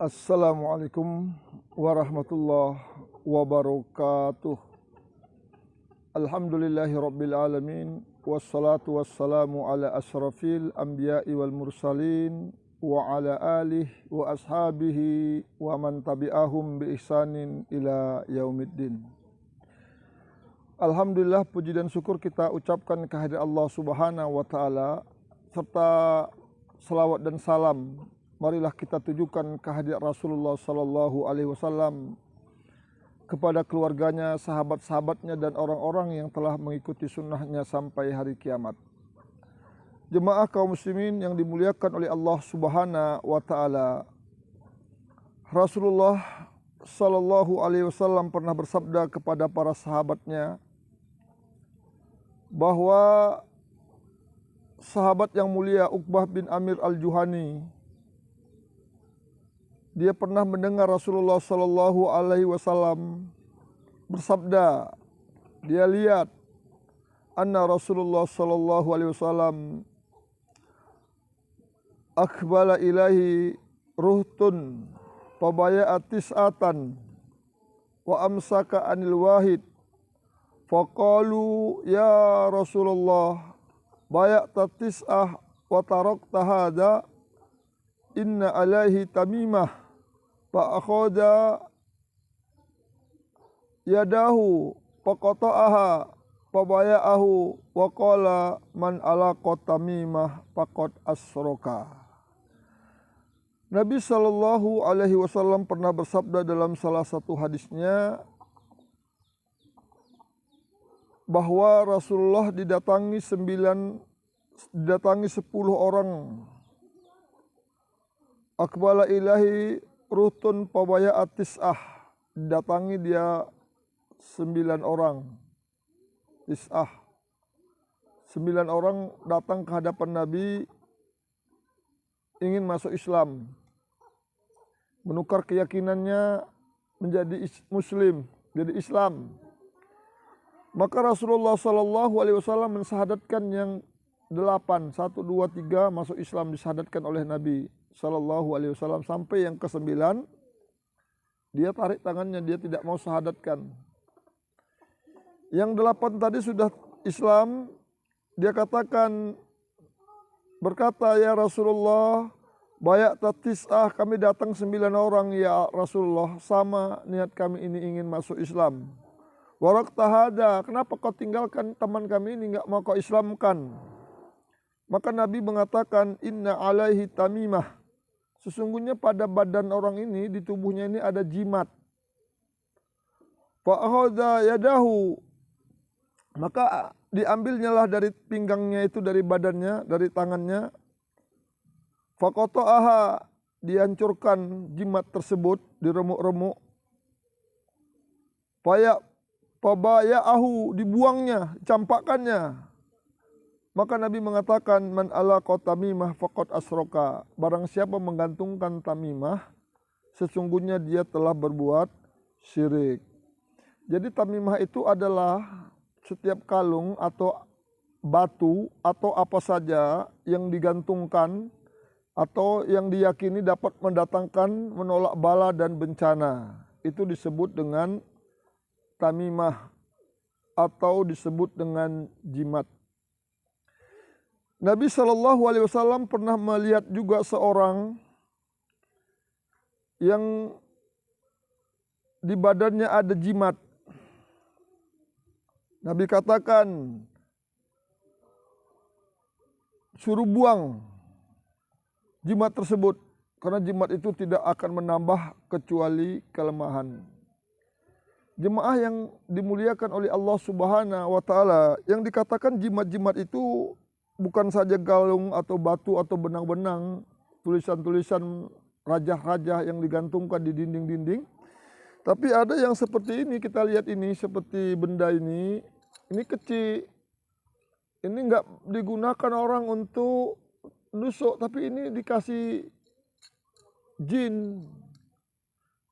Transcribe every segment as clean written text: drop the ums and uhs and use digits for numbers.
Assalamualaikum warahmatullahi wabarakatuh. Alhamdulillahi rabbil alamin. Wassalatu wassalamu ala asrafil anbiya'i wal mursalin wa ala alihi wa ashabihi wa man tabi'ahum bi ihsanin ila yaumiddin. Alhamdulillah, puji dan syukur kita ucapkan kehadirat Allah Subhanahu wa taala serta salawat dan salam marilah kita tujukan kehadirat Rasulullah sallallahu alaihi wasallam kepada keluarganya, sahabat-sahabatnya dan orang-orang yang telah mengikuti sunnahnya sampai hari kiamat. Jemaah kaum muslimin yang dimuliakan oleh Allah Subhanahu wa taala. Rasulullah sallallahu alaihi wasallam pernah bersabda kepada para sahabatnya bahwa sahabat yang mulia Uqbah bin Amir al-Juhani, dia pernah mendengar Rasulullah sallallahu alaihi wasallam bersabda, dia lihat anna Rasulullah sallallahu alaihi wasallam akbala ilahi ruhtun fabaya'at tis'atan wa amsaka anil wahid faqalu ya Rasulullah baya'ta tis'ah wa tarakta hadha inna alaihi tamimah fa'akhadha yadahu faqata'aha fabaya'ahu wa qala man alaqa tamimah faqad asroka. Nabi sallallahu alaihi wasallam pernah bersabda dalam salah satu hadisnya bahwa Rasulullah didatangi 10 orang. Akbala ilahi rutun pabaya'at tis'ah, datangi dia 9 orang. Tis'ah, 9 orang datang ke hadapan Nabi ingin masuk Islam, menukar keyakinannya menjadi Muslim, jadi Islam. Maka Rasulullah sallallahu alaihi wasallam mensyahadatkan yang 8, 1, 2, 3 masuk Islam, disyahadatkan oleh Nabi sallallahu alaihi wasallam. Sampai yang ke-9 dia tarik tangannya, dia tidak mau syahadatkan. Yang 8 tadi sudah Islam, dia katakan, berkata, ya Rasulullah baya'ta tis'ah, kami datang 9 orang ya Rasulullah, sama niat kami ini ingin masuk Islam. Warakta hada, kenapa kau tinggalkan teman kami ini, enggak mau kau Islamkan? Maka Nabi mengatakan, inna alaihi tamimah, sesungguhnya pada badan orang ini, di tubuhnya ini ada jimat. Fa'akhadha yadahu, maka diambilnyalah dari pinggangnya itu, dari badannya, dari tangannya. Faqata'aha, dihancurkan jimat tersebut, diremuk-remuk. Fabaya'ahu, dibuangnya, campakkannya. Maka Nabi mengatakan, man alaqa tamimah faqad asroka, barang siapa menggantungkan tamimah, sesungguhnya dia telah berbuat syirik. Jadi tamimah itu adalah setiap kalung atau batu atau apa saja yang digantungkan atau yang diyakini dapat mendatangkan, menolak bala dan bencana. Itu disebut dengan tamimah atau disebut dengan jimat. Nabi sallallahu alaihi wasallam pernah melihat juga seorang yang di badannya ada jimat. Nabi katakan, suruh buang jimat tersebut, karena jimat itu tidak akan menambah kecuali kelemahan. Jemaah yang dimuliakan oleh Allah Subhanahu wa taala, yang dikatakan jimat-jimat itu bukan saja galung atau batu atau benang-benang, tulisan-tulisan raja-raja yang digantungkan di dinding-dinding. Tapi ada yang seperti ini, kita lihat ini, seperti benda ini kecil. Ini enggak digunakan orang untuk nusuk, tapi ini dikasih jin.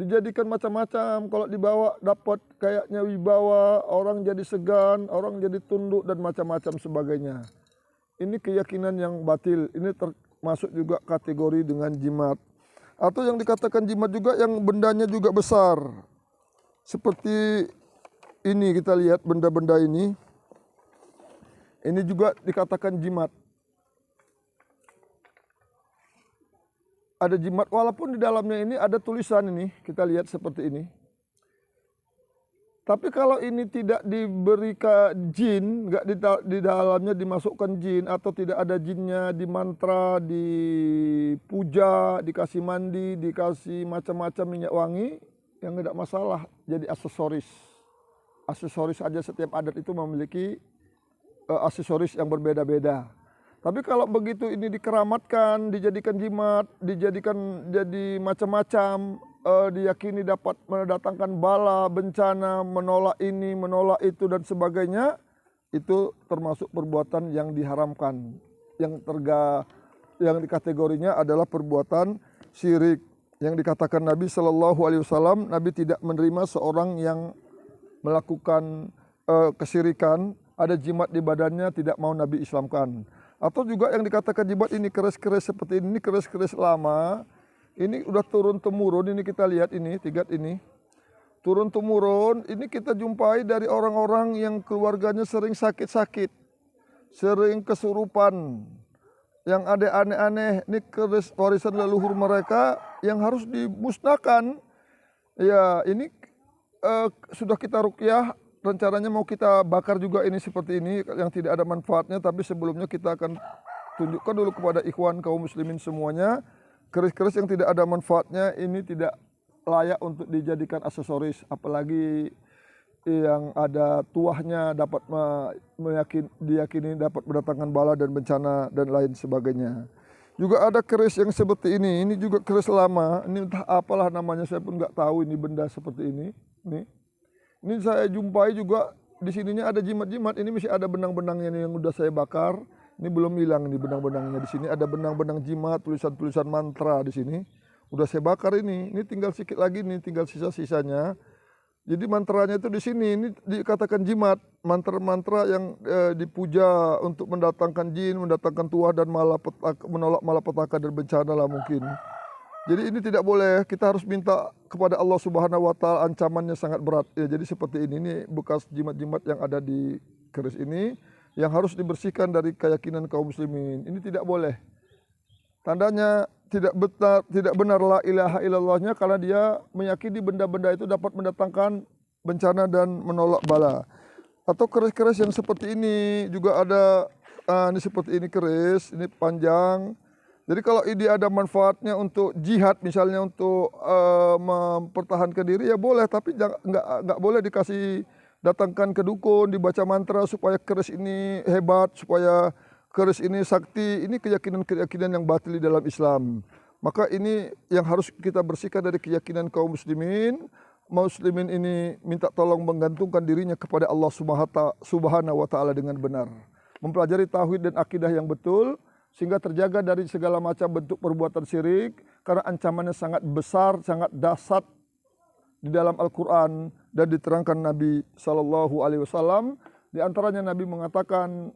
Dijadikan macam-macam, kalau dibawa dapat kayaknya wibawa, orang jadi segan, orang jadi tunduk dan macam-macam sebagainya. Ini keyakinan yang batil, ini termasuk juga kategori dengan jimat. Atau yang dikatakan jimat juga yang bendanya juga besar. Seperti ini kita lihat benda-benda ini. Ini juga dikatakan jimat. Ada jimat walaupun di dalamnya ini ada tulisan ini, kita lihat seperti ini. Tapi kalau ini tidak diberi ke jin, nggak di dalamnya dimasukkan jin atau tidak ada jinnya, di mantra, dipuja, dikasih mandi, dikasih macam-macam minyak wangi, yang tidak masalah, jadi aksesoris. Aksesoris aja, setiap adat itu memiliki aksesoris yang berbeda-beda. Tapi kalau begitu ini dikeramatkan, dijadikan jimat, dijadikan jadi macam-macam, diyakini dapat mendatangkan bala, bencana, menolak ini, menolak itu dan sebagainya, itu termasuk perbuatan yang diharamkan. Yang dikategorinya adalah perbuatan syirik. Yang dikatakan Nabi SAW, Nabi tidak menerima seorang yang melakukan kesyirikan, ada jimat di badannya, tidak mau Nabi Islamkan. Atau juga yang dikatakan jimat ini keris-keris seperti ini keris-keris lama. Ini udah turun-temurun, ini kita lihat ini, tigat ini. Turun-temurun, ini kita jumpai dari orang-orang yang keluarganya sering sakit-sakit. Sering kesurupan. Yang ada aneh-aneh, ini keris warisan leluhur mereka yang harus dimusnahkan. Ya, ini sudah kita ruqyah. Rencananya mau kita bakar juga ini seperti ini yang tidak ada manfaatnya, tapi sebelumnya kita akan tunjukkan dulu kepada ikhwan kaum muslimin semuanya, keris-keris yang tidak ada manfaatnya ini tidak layak untuk dijadikan aksesoris, apalagi yang ada tuahnya dapat diyakini dapat mendatangkan bala dan bencana dan lain sebagainya. Juga ada keris yang seperti ini juga keris lama, ini entah apalah namanya, saya pun nggak tahu ini benda seperti ini. Ini saya jumpai juga di sininya ada jimat-jimat. Ini masih ada benang-benangnya nih yang udah saya bakar. Ini belum hilang nih benang-benangnya. Di sini ada benang-benang jimat, tulisan-tulisan mantra di sini. Udah saya bakar ini. Ini tinggal sedikit lagi nih, tinggal sisa-sisanya. Jadi mantranya itu di sini. Ini dikatakan jimat, mantra-mantra yang dipuja untuk mendatangkan jin, mendatangkan tuah dan menolak malapetaka dan bencana lah mungkin. Jadi ini tidak boleh, kita harus minta kepada Allah Subhanahu wa taala, ancamannya sangat berat. Ya, jadi seperti ini bekas jimat-jimat yang ada di keris ini yang harus dibersihkan dari keyakinan kaum muslimin. Ini tidak boleh. Tandanya tidak benar la ilaha illallahnya karena dia meyakini benda-benda itu dapat mendatangkan bencana dan menolak bala. Atau keris-keris yang seperti ini juga ada, ini seperti ini keris, ini panjang. Jadi kalau ini ada manfaatnya untuk jihad, misalnya untuk mempertahankan diri, ya boleh, tapi nggak boleh dikasih datangkan ke dukun, dibaca mantra supaya keris ini hebat, supaya keris ini sakti. Ini keyakinan-keyakinan yang batil di dalam Islam. Maka ini yang harus kita bersihkan dari keyakinan kaum muslimin. Muslimin ini minta tolong menggantungkan dirinya kepada Allah Subhanahu wa taala dengan benar. Mempelajari tauhid dan akidah yang betul, sehingga terjaga dari segala macam bentuk perbuatan syirik, karena ancamannya sangat besar, sangat dahsyat di dalam Al-Quran dan diterangkan Nabi SAW. Di antaranya Nabi mengatakan,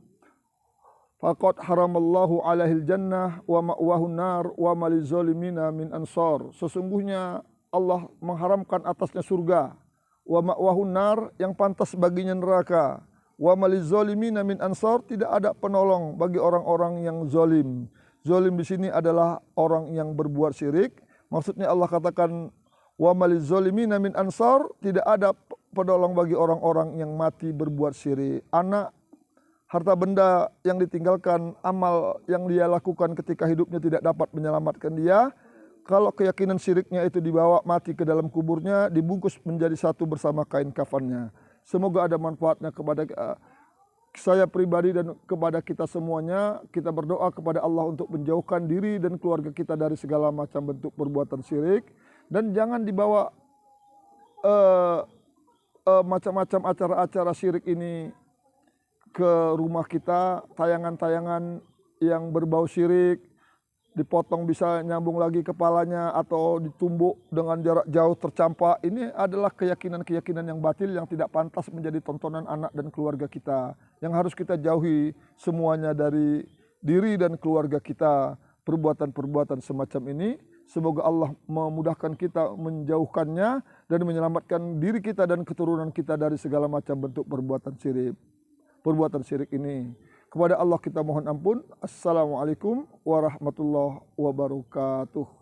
faqad haramallahu alaihil jannah wa ma'wahun nar wa malizolimina min ansor. Sesungguhnya Allah mengharamkan atasnya surga, wa ma'wahun nar, yang pantas baginya neraka. Wa malizolimina min ansor, tidak ada penolong bagi orang-orang yang zalim. Zalim di sini adalah orang yang berbuat syirik. Maksudnya Allah katakan wa malizolimina min ansor, tidak ada penolong bagi orang-orang yang mati berbuat syirik. Anak, harta benda yang ditinggalkan, amal yang dia lakukan ketika hidupnya tidak dapat menyelamatkan dia. Kalau keyakinan syiriknya itu dibawa mati ke dalam kuburnya, dibungkus menjadi satu bersama kain kafannya. Semoga ada manfaatnya kepada saya pribadi dan kepada kita semuanya. Kita berdoa kepada Allah untuk menjauhkan diri dan keluarga kita dari segala macam bentuk perbuatan syirik. Dan jangan dibawa macam-macam acara-acara syirik ini ke rumah kita. Tayangan-tayangan yang berbau syirik, dipotong bisa nyambung lagi kepalanya atau ditumbuk dengan jarak jauh tercampak. Ini adalah keyakinan-keyakinan yang batil yang tidak pantas menjadi tontonan anak dan keluarga kita. Yang harus kita jauhi semuanya dari diri dan keluarga kita, perbuatan-perbuatan semacam ini. Semoga Allah memudahkan kita menjauhkannya dan menyelamatkan diri kita dan keturunan kita dari segala macam bentuk perbuatan syirik ini. Kepada Allah kita mohon ampun. Assalamualaikum warahmatullahi wabarakatuh.